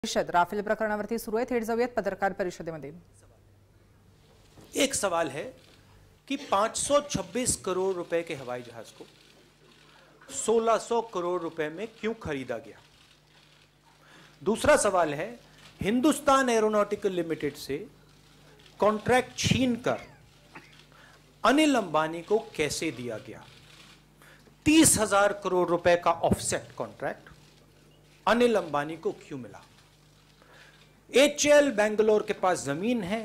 परिषद राफेल प्रकरणावरती सुरू आहे. थेट जाऊयात पत्रकार परिषदेमध्ये. एक सवाल है कि 526 करोड़ रुपए के हवाई जहाज को 1600 करोड़ रुपए में क्यों खरीदा गया। दूसरा सवाल है, हिंदुस्तान एरोनॉटिकल लिमिटेड से कॉन्ट्रैक्ट छीनकर अनिल अंबानी को कैसे दिया गया। 30,000 करोड़ रुपए का ऑफसेट कॉन्ट्रैक्ट अनिल अंबानी को क्यों मिला। एचएएल बेंगलोर के पास जमीन है,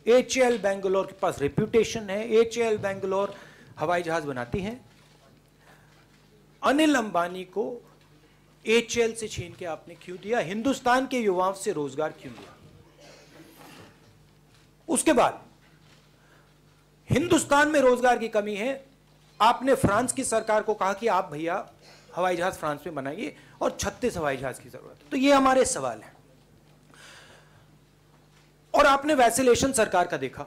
एचएएल बेंगलोर के पास रेप्यूटेशन है, एचएएल बेंगलोर हवाई जहाज बनाती है। अनिल अंबानी को एचएएल से छीन के आपने क्यों दिया, हिंदुस्तान के युवाओं से रोजगार क्यों दिया। उसके बाद हिंदुस्तान में रोजगार की कमी है, आपने फ्रांस की सरकार को कहा कि आप भैया हवाई जहाज फ्रांस में बनाइए और 36 हवाई जहाज की जरूरत है। तो ये हमारे सवाल हैं। और आपने वैसिलेशन सरकार का देखा।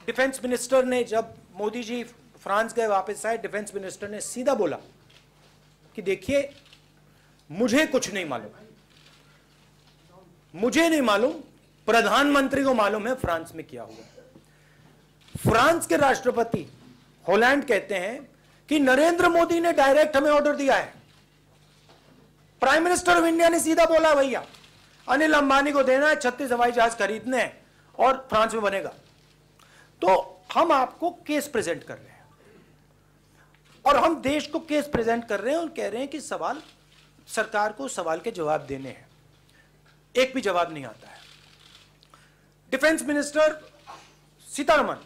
डिफेंस मिनिस्टर ने, जब मोदी जी फ्रांस गए वापस आए, डिफेंस मिनिस्टर ने सीधा बोला कि देखिए मुझे कुछ नहीं मालूम, मुझे नहीं मालूम, प्रधानमंत्री को मालूम है फ्रांस में क्या हुआ। फ्रांस के राष्ट्रपति हॉलैंड कहते हैं कि नरेंद्र मोदी ने डायरेक्ट हमें ऑर्डर दिया है। प्राइम मिनिस्टर ऑफ इंडिया ने सीधा बोला भैया अनिल अंबानी को देना है, 36 हवाई जहाज खरीदने हैं और फ्रांस में बनेगा। तो हम आपको केस प्रेजेंट कर रहे हैं और हम देश को केस प्रेजेंट कर रहे हैं और कह रहे हैं कि सवाल, सरकार को सवाल के जवाब देने हैं। एक भी जवाब नहीं आता है। डिफेंस मिनिस्टर सीतारमण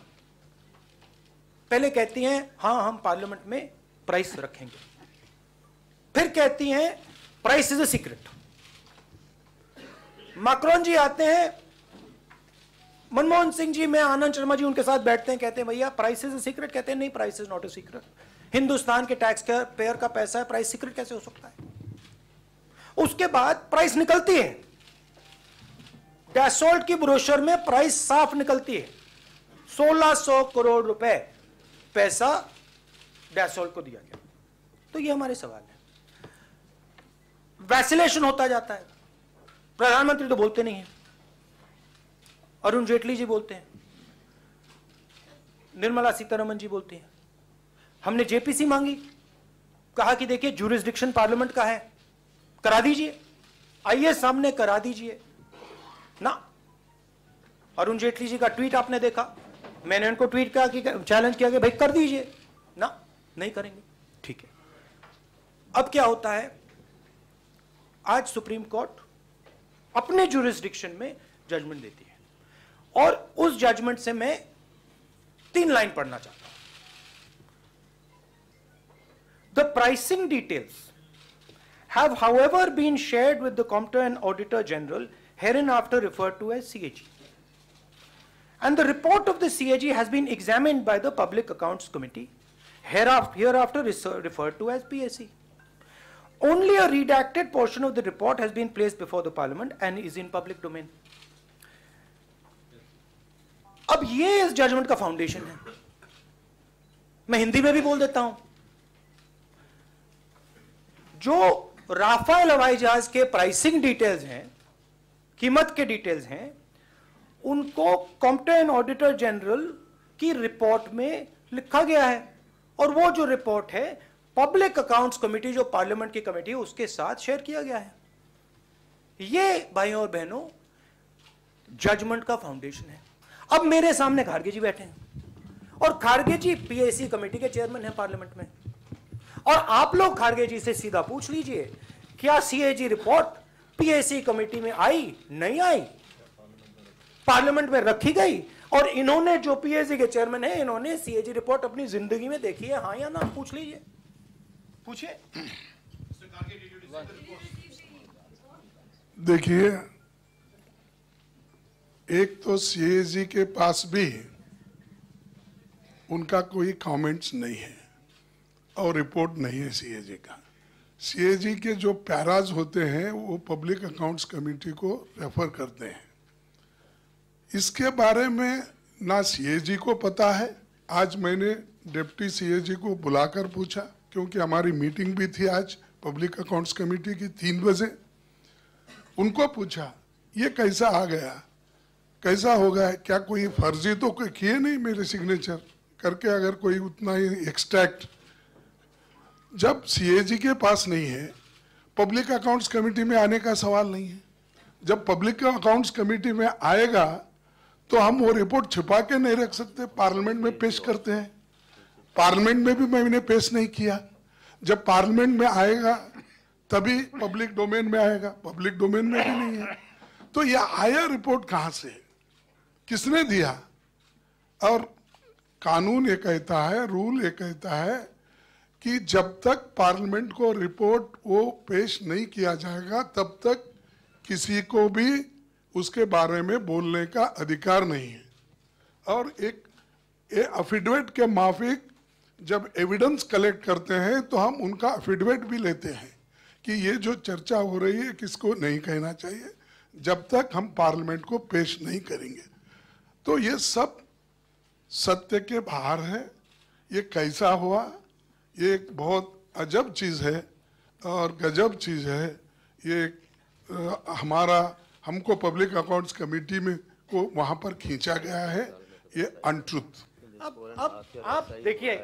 पहले कहती हैं हां हम पार्लियामेंट में प्राइस रखेंगे, फिर कहती हैं price is a secret. Macron ji आते हैं, मनमोहन सिंह जी, मैं आनंद शर्मा जी उनके साथ बैठते हैं, कहते हैं भैया प्राइस इज अ सीक्रेट, कहते हैं नहीं price is not a secret, Hindustan के टैक्स पेयर का पैसा है, प्राइस सीक्रेट कैसे हो सकता है। उसके बाद प्राइस निकलती है, डैसोल्ट की ब्रोशर में प्राइस साफ निकलती है, 1600 करोड़ रुपए पैसा डैसोल्ट को दिया गया। तो ये हमारे सवाल है। वैसिलेशन होता जाता है। प्रधानमंत्री तो बोलते नहीं है, अरुण जेटली जी बोलते हैं, निर्मला सीतारमण जी बोलती हैं। हमने जेपीसी मांगी, कहा कि देखिए ज्यूरिसडिक्शन पार्लियामेंट का है, करा दीजिए, आइए सामने करा दीजिए ना। अरुण जेटली जी का ट्वीट आपने देखा, मैंने उनको ट्वीट किया कि चैलेंज किया कि भाई कर दीजिए ना, नहीं करेंगे, ठीक है। अब क्या होता है, आज सुप्रीम कोर्ट अपने ज्यूरिसडिक्शन में जजमेंट देती है और उस जजमेंट से मैं 3 लाइन पढ़ना चाहता हूं। The pricing details have however been shared with the Comptroller and Auditor General, hereinafter referred to as CAG. And the report of the CAG has been examined by the Public Accounts Committee, hereafter referred to as PAC. Only a redacted portion of the report has been placed before the Parliament and is in public domain. अब ये इस judgement का foundation है। मैं हिंदी में भी बोल देता हूं। जो राफेल हवाई जहाज के प्राइसिंग डिटेल्स हैं, कीमत के डिटेल्स हैं, उनको कॉम्प्टन एंड ऑडिटर जनरल की रिपोर्ट में लिखा गया है और वो जो रिपोर्ट है पब्लिक अकाउंट्स कमेटी, जो पार्लियामेंट की कमेटी है, उसके साथ शेयर किया गया है। ये भाइयों और बहनों जजमेंट का फाउंडेशन है। अब मेरे सामने खारगे जी बैठे हैं और खारगे जी पीएसी कमेटी के चेयरमैन हैं पार्लियामेंट में, और आप लोग खारगे जी से सीधा पूछ लीजिए क्या सीएजी रिपोर्ट पीएसी कमेटी में आई, नहीं आई, पार्लियामेंट में रखी गई, और इन्होंने जो पीएसी के चेयरमैन है, इन्होंने सीएजी रिपोर्ट अपनी जिंदगी में देखी है, हाँ या ना, पूछ लीजिए, पूछिए। देखिए, एक तो सीएजी के पास भी उनका कोई कमेंट्स नहीं है और रिपोर्ट नहीं है सीएजी का। सीएजी के जो पैराज होते हैं वो पब्लिक अकाउंट्स कमेटी को रेफर करते हैं। इसके बारे में ना सीएजी को पता है। आज मैंने डिप्टी सीएजी को बुलाकर पूछा, क्योंकि हमारी मीटिंग भी थी आज पब्लिक अकाउंट्स कमेटी की 3 बजे, उनको पूछा ये कैसा आ गया, कैसा हो गया, क्या कोई फर्जी तो कोई किए नहीं मेरे सिग्नेचर करके, अगर कोई उतना ही एक्सट्रैक्ट। जब सीएजी के पास नहीं है, पब्लिक अकाउंट्स कमेटी में आने का सवाल नहीं है। जब पब्लिक अकाउंट्स कमेटी में आएगा तो हम वो रिपोर्ट छिपा के नहीं रख सकते, पार्लियामेंट में पेश करते हैं। पार्लियामेंट में भी मैंने पेश नहीं किया। जब पार्लियामेंट में आएगा तभी पब्लिक डोमेन में आएगा, पब्लिक डोमेन में भी नहीं है। तो ये आया रिपोर्ट कहां से, किसने दिया? और कानून ये कहता है, रूल ये कहता है कि जब तक पार्लियामेंट को रिपोर्ट वो पेश नहीं किया जाएगा तब तक किसी को भी उसके बारे में बोलने का अधिकार नहीं है। और एक एफिडेविट के माफिक जब एविडेंस कलेक्ट करते हैं तो हम उनका एफिडेविट भी लेते हैं कि ये जो चर्चा हो रही है किसको नहीं कहना चाहिए, जब तक हम पार्लियामेंट को पेश नहीं करेंगे। तो ये सब सत्य के बाहर है। ये कैसा हुआ, ये एक बहुत अजब चीज़ है और गजब चीज़ है। ये हमको पब्लिक अकाउंट्स कमेटी में को वहाँ पर खींचा गया है, ये अनट्रुथ। अब आप देखिए,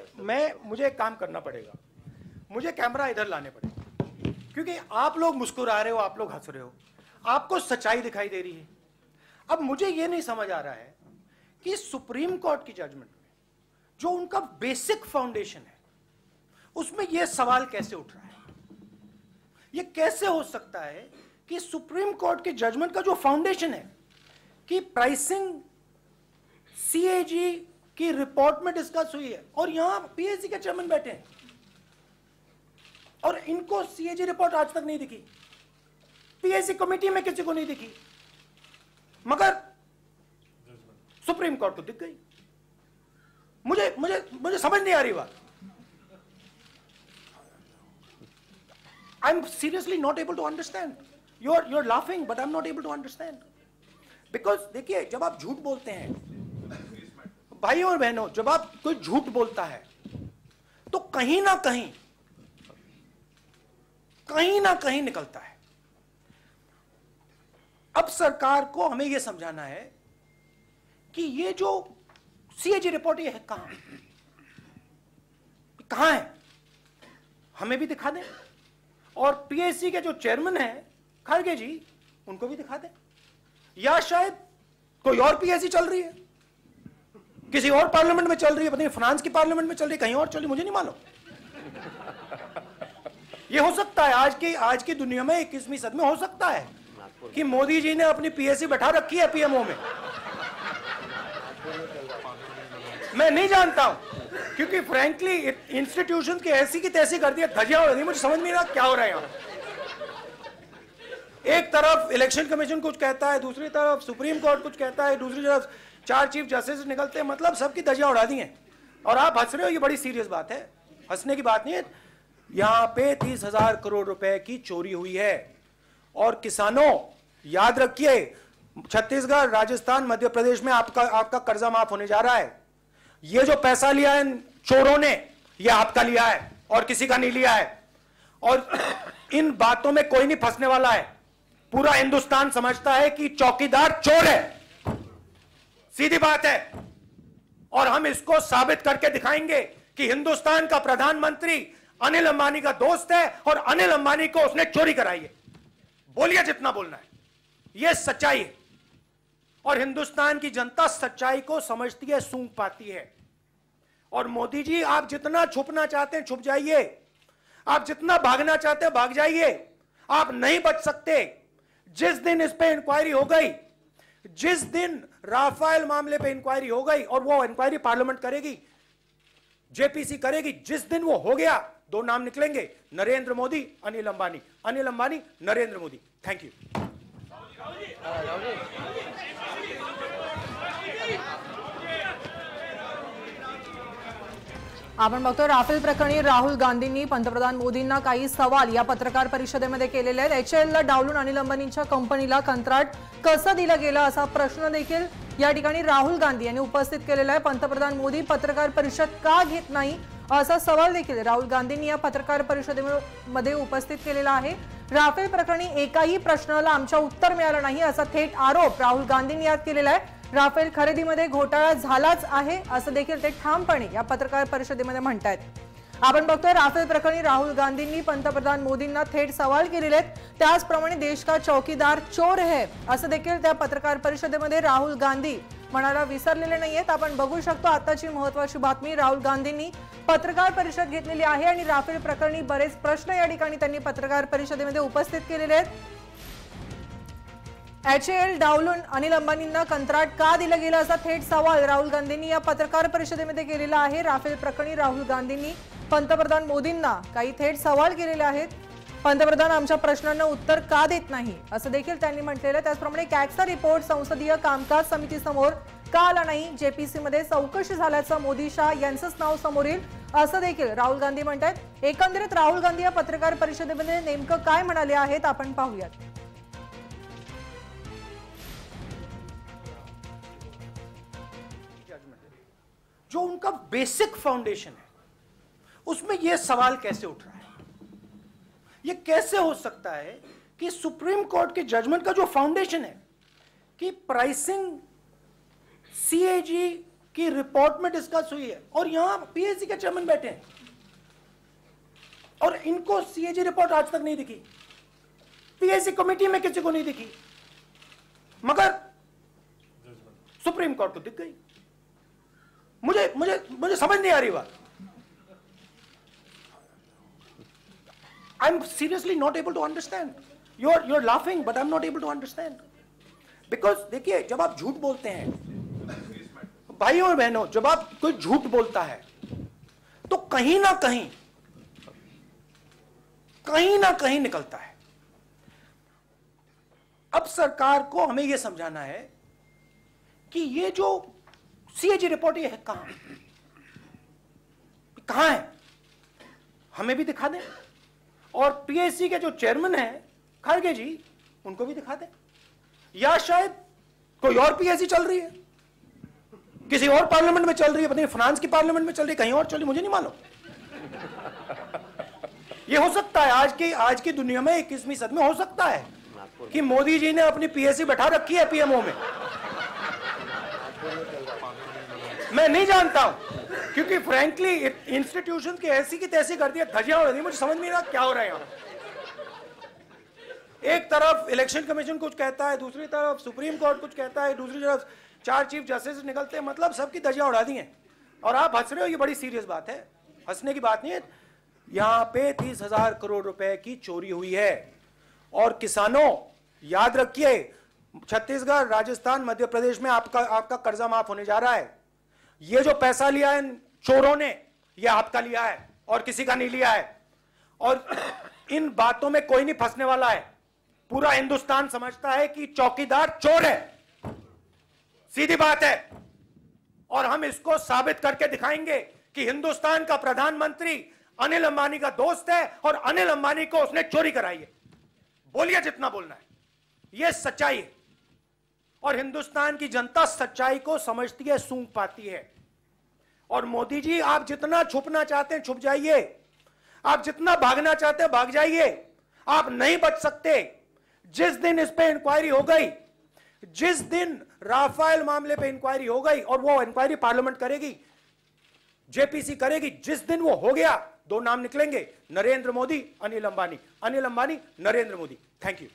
मुझे एक काम करना पड़ेगा, मुझे कैमरा इधर लाने पड़ेगा, क्योंकि आप लोग मुस्कुरा रहे हो, आप लोग हंस रहे हो, आपको सच्चाई दिखाई दे रही है। अब मुझे ये नहीं समझ आ रहा है कि सुप्रीम कोर्ट की जजमेंट में जो उनका बेसिक फाउंडेशन है उसमें यह सवाल कैसे उठ रहा है। यह कैसे हो सकता है कि सुप्रीम कोर्ट के जजमेंट का जो फाउंडेशन है कि प्राइसिंग सीएजी की रिपोर्ट में डिस्कस हुई है और यहां पीएससी के चेयरमैन बैठे हैं और इनको सीएजी रिपोर्ट आज तक नहीं दिखी, पीएससी कमेटी में किसी को नहीं दिखी, मगर सुप्रीम कोर्ट को दिख गई। मुझे मुझे मुझे समझ नहीं आ रही बात। I am seriously not able to understand. you're laughing but I'm not able to understand because देखिए, जब आप झूठ बोलते हैं भाइयों और बहनों, जब आप कोई झूठ बोलता है तो कहीं ना कहीं निकलता है। अब सरकार को हमें यह समझाना है कि ये जो सीएजी रिपोर्ट ये है कहां है, हमें भी दिखा दें, और पीएससी के जो चेयरमैन हैं खड़गे जी उनको भी दिखा दें, या शायद कोई और पीएससी चल रही है, किसी और पार्लियामेंट में चल रही है, पता नहीं फ्रांस की पार्लियामेंट में चल रही है, कहीं और चल रही, मुझे नहीं मालूम। ये हो सकता है आज की दुनिया में 21वीं सदी में हो सकता है कि मोदी जी ने अपनी पीएससी बैठा रखी है पीएमओ में। मैं नहीं जानता हूं, क्योंकि फ्रैंकली इंस्टीट्यूशन की ऐसी की तैसी कर दिया, धजिया हो रही, मुझे समझ नहीं आ रहा क्या हो रहा है यहां। एक तरफ इलेक्शन कमीशन कुछ कहता है, दूसरी तरफ सुप्रीम कोर्ट कुछ कहता है, दूसरी तरफ 4 चीफ जस्टिस निकलते हैं, मतलब सबकी धजिया उड़ा दी हैं और आप हंस रहे हो। ये बड़ी सीरियस बात है, हंसने की बात नहीं है। यहां पे 30,000 करोड़ रुपए की चोरी हुई है और किसानों याद रखिए, छत्तीसगढ़, राजस्थान, मध्य प्रदेश में आपका कर्जा माफ होने जा रहा है। ये जो पैसा लिया है चोरों ने, ये आपका लिया है और किसी का नहीं लिया है, और इन बातों में कोई नहीं फंसने वाला है। पूरा हिंदुस्तान समझता है कि चौकीदार चोर है, सीधी बात है, और हम इसको साबित करके दिखाएंगे कि हिंदुस्तान का प्रधानमंत्री अनिल अंबानी का दोस्त है और अनिल अंबानी को उसने चोरी कराई है। बोलिए जितना बोलना है, यह सच्चाई है और हिंदुस्तान की जनता सच्चाई को समझती है, सूंघ पाती है। और मोदी जी, आप जितना छुपना चाहते हैं छुप जाइए, आप जितना भागना चाहते हैं भाग जाइए, आप नहीं बच सकते। जिस दिन इस पे इंक्वायरी हो गई, जिस दिन राफेल मामले पे इंक्वायरी हो गई, और वो इंक्वायरी पार्लियामेंट करेगी, जेपीसी करेगी, जिस दिन वो हो गया 2 नाम निकलेंगे, नरेंद्र मोदी, अनिल अंबानी, अनिल अंबानी, नरेंद्र मोदी। Thank you. आपण बघतो राफेल प्रकरणी राहुल गांधींनी पंतप्रधान मोदींना काही सवाल या पत्रकार परिषदेमध्ये केलेले आहेत। एचएलला डावलून अनिल अंबानींच्या कंपनीला कंत्राट कसं दिलं गेलं असा प्रश्न देखील या ठिकाणी राहुल गांधी यांनी उपस्थित केलेला आहे। पंतप्रधान मोदी पत्रकार परिषद का घेत नाही असा सवाल देखील राहुल गांधींनी या पत्रकार परिषदेमध्ये उपस्थित केलेला आहे। राफेल प्रकरणी एकाही प्रश्नाला आमच्या उत्तर मिळालं नाही असा थेट आरोप राहुल गांधींनी यात केलेला आहे। राफेल खरेदीमध्ये घोटाळा झालाच आहे असं देखील ते ठामपणे या पत्रकार परिषदेमध्ये म्हणतायत। आपण बघतोय राफेल प्रकरणी राहुल गांधींनी पंतप्रधान मोदींना थेट सवाल केलेले आहेत। त्याचप्रमाणे देश का चौकीदार चोर है असं देखील त्या पत्रकार परिषदेमध्ये राहुल गांधी म्हणायला विसरलेले नाहीयेत। आपण बघू शकतो आताची महत्त्वाची बातमी राहुल गांधींनी पत्रकार परिषद घेतलेली आहे आणि राफेल प्रकरणी बरेच प्रश्न या ठिकाणी त्यांनी पत्रकार परिषदेमध्ये उपस्थित केलेले आहेत। HAL डावलून अनिल अंबानींना कंत्राट का दिलं गेलं असा थेट सवाल राहुल गांधींनी या पत्रकार परिषदेमध्ये केलेला आहे। राफेल प्रकरणी राहुल गांधींनी पंतप्रधान मोदींना काही थेट सवाल केलेले आहेत। पंतप्रधान आमच्या प्रश्नांना उत्तर का देत नाही असं देखील त्यांनी म्हटलेलं आहे। त्याचप्रमाणे कॅगचा रिपोर्ट संसदीय कामकाज समितीसमोर का आला नाही, JPC मध्ये चौकशी झाल्याचं मोदी शाह यांचंच नाव समोर येईल असं देखील राहुल गांधी म्हणतात। एकंदरीत राहुल गांधी या पत्रकार परिषदेमध्ये नेमकं काय म्हणाले आहेत आपण पाहूयात। जो उनका बेसिक फाउंडेशन है उसमें यह सवाल कैसे उठ रहा है? यह कैसे हो सकता है कि सुप्रीम कोर्ट के जजमेंट का जो फाउंडेशन है कि प्राइसिंग CAG की रिपोर्ट में डिस्कस हुई है और यहां PSC के चेयरमैन बैठे हैं और इनको CAG रिपोर्ट आज तक नहीं दिखी, PSC कमेटी में किसी को नहीं दिखी, मगर सुप्रीम कोर्ट को दिख गई। मुझे मुझे मुझे समझ नहीं आ रही बात। I am seriously not able to understand. you're laughing but I'm not able to understand because देखिए जब आप झूठ बोलते हैं भाइयों और बहनों, जब आप कोई झूठ बोलता है तो कहीं ना कहीं निकलता है। अब सरकार को हमें यह समझाना है कि ये जो CAG रिपोर्ट ये है कहां है, हमें भी दिखा दें और PSC के जो चेयरमैन हैं खड़गे जी उनको भी दिखा दें, या शायद कोई और PSC चल रही है, किसी और पार्लियामेंट में चल रही है, पता नहीं फ्रांस की पार्लियामेंट में चल रही है, कहीं और चल रही, मुझे नहीं मालूम। ये हो सकता है आज की दुनिया में 21वीं सदी में हो सकता है कि मोदी जी ने अपनी PSC बैठा रखी है PMO में। मैं नहीं जानता हूं क्योंकि फ्रैंकली इंस्टीट्यूशन की ऐसी की तैसी कर दिया, धजियां उड़ा दी, मुझे समझ नहीं रहा क्या हो रहा है यहां। एक तरफ इलेक्शन कमीशन कुछ कहता है, दूसरी तरफ सुप्रीम कोर्ट कुछ कहता है, दूसरी तरफ 4 चीफ जस्टिस निकलते हैं, मतलब सबकी धजियां उड़ा दी हैं और आप हंस रहे हो। ये बड़ी सीरियस बात है, हंसने की बात नहीं है। यहां पे 30,000 करोड़ रुपए की चोरी हुई है और किसानों याद रखिए, छत्तीसगढ़, राजस्थान, मध्य प्रदेश में आपका कर्जा माफ होने जा रहा है। ये जो पैसा लिया है चोरों ने, ये आपका लिया है और किसी का नहीं लिया है और इन बातों में कोई नहीं फंसने वाला है। पूरा हिंदुस्तान समझता है कि चौकीदार चोर है, सीधी बात है, और हम इसको साबित करके दिखाएंगे कि हिंदुस्तान का प्रधानमंत्री अनिल अंबानी का दोस्त है और अनिल अंबानी को उसने चोरी कराई है। बोलिए जितना बोलना है, यह सच्चाई है और हिंदुस्तान की जनता सच्चाई को समझती है, सूंघ पाती है। और मोदी जी, आप जितना छुपना चाहते हैं छुप जाइए, आप जितना भागना चाहते हैं भाग जाइए, आप नहीं बच सकते। जिस दिन इस पे इंक्वायरी हो गई, जिस दिन राफेल मामले पे इंक्वायरी हो गई और वो इंक्वायरी पार्लियामेंट करेगी, JPC करेगी, जिस दिन वो हो गया 2 नाम निकलेंगे, नरेंद्र मोदी, अनिल अंबानी, अनिल अंबानी, नरेंद्र मोदी। Thank you.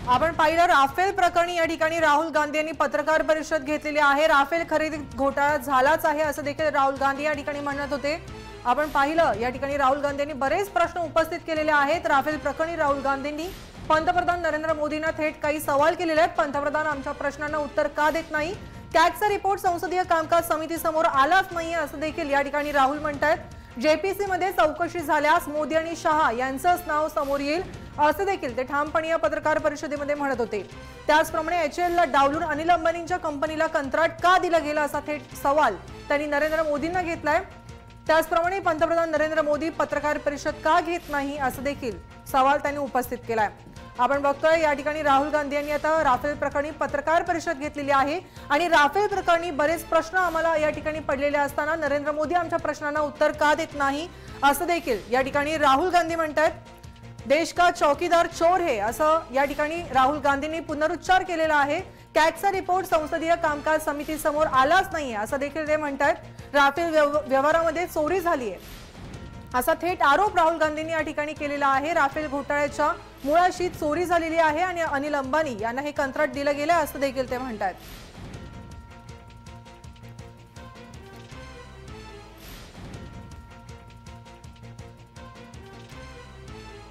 आपण पाहिलं राफेल प्रकरणी या ठिकाणी राहुल गांधी यांनी पत्रकार परिषद घेतलेली आहे। राफेल खरेदीत घोटाळा झालाच आहे असं देखील राहुल गांधी या ठिकाणी म्हणत होते। आपण पाहिलं या ठिकाणी राहुल गांधी यांनी बरेच प्रश्न उपस्थित केलेले आहेत। राफेल प्रकरणी राहुल गांधींनी पंतप्रधान नरेंद्र मोदींना थेट काही सवाल केलेले आहेत। पंतप्रधान आमच्या प्रश्नांना उत्तर का देत नाही, कॅगचा रिपोर्ट संसदीय कामकाज समितीसमोर आलाच नाही असं देखील या ठिकाणी राहुल म्हणतात। JPC मध्ये चौकशी झाल्यास मोदी आणि शाह यांचंच नाव समोर येईल असं देखील ते ठामपणे या पत्रकार परिषदेमध्ये म्हणत होते। त्याचप्रमाणे HAL ला डावलून अनिल अंबानींच्या कंपनीला कंत्राट का दिलं गेलं असा थेट सवाल त्यांनी नरेंद्र मोदींना घेतलाय। त्याचप्रमाणे पंतप्रधान नरेंद्र मोदी पत्रकार परिषद का घेत नाही असं देखील सवाल त्यांनी उपस्थित केलाय। आपण बघतोय या ठिकाणी राहुल गांधी यांनी आता राफेल प्रकरणी पत्रकार परिषद घेतलेली आहे आणि राफेल प्रकरणी बरेच प्रश्न आम्हाला या ठिकाणी पडलेले असताना नरेंद्र मोदी आमच्या प्रश्नांना उत्तर का देत नाही असं देखील या ठिकाणी राहुल गांधी म्हणतात। देश का चौकीदार चोर है असं या ठिकाणी राहुल गांधींनी पुनरुच्चार केलेला आहे। कॅगचा रिपोर्ट संसदीय कामकाज समितीसमोर आलाच नाहीये असं देखील ते म्हणतात। राफेल व्यवहारामध्ये चोरी झाली आहे असा थेट आरोप राहुल गांधींनी या ठिकाणी केलेला आहे। राफेल घोटाळ्याच्या मुळाशी चोरी झालेली आहे आणि अनिल अंबानी यांना हे कंत्राट दिलं गेलं असं देखील ते म्हणतात।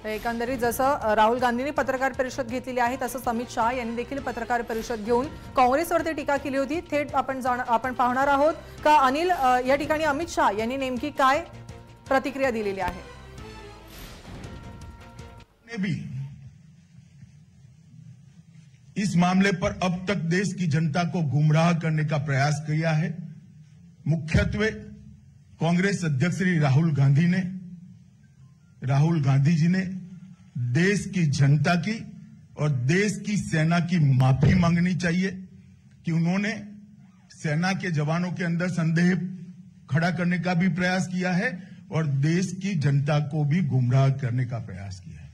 एकंदरीत जसं राहुल गांधींनी पत्रकार परिषद घेतलेली आहे तसंच अमित शाह यांनी देखील पत्रकार परिषद घेऊन काँग्रेसवरती टीका केली होती। थेट आपण पाहणार आहोत का अनिल या ठिकाणी अमित शाह यांनी नेमकी काय प्रतिक्रिया दिलेली आहे। भी इस मामले पर अब तक देश की जनता को गुमराह करने का प्रयास किया है। मुख्यत्वे कांग्रेस अध्यक्ष श्री राहुल गांधी जी ने देश की जनता की और देश की सेना की माफी मांगनी चाहिए कि उन्होंने सेना के जवानों के अंदर संदेह खड़ा करने का भी प्रयास किया है और देश की जनता को भी गुमराह करने का प्रयास किया है।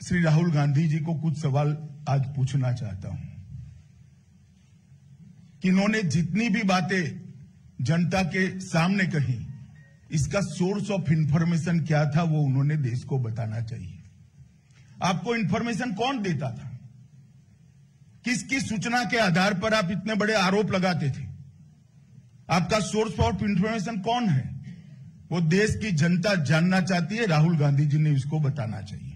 श्री राहुल गांधी जी को कुछ सवाल आज पूछना चाहता हूं कि इन्होंने जितनी भी बातें जनता के सामने कही, इसका सोर्स ऑफ इंफॉर्मेशन क्या था वो उन्होंने देश को बताना चाहिए। आपको इंफॉर्मेशन कौन देता था? किसकी सूचना के आधार पर आप इतने बड़े आरोप लगाते थे? आपका सोर्स ऑफ इंफॉर्मेशन कौन है? वो देश की जनता जानना चाहती है। राहुल गांधी जी ने इसको बताना चाहिए।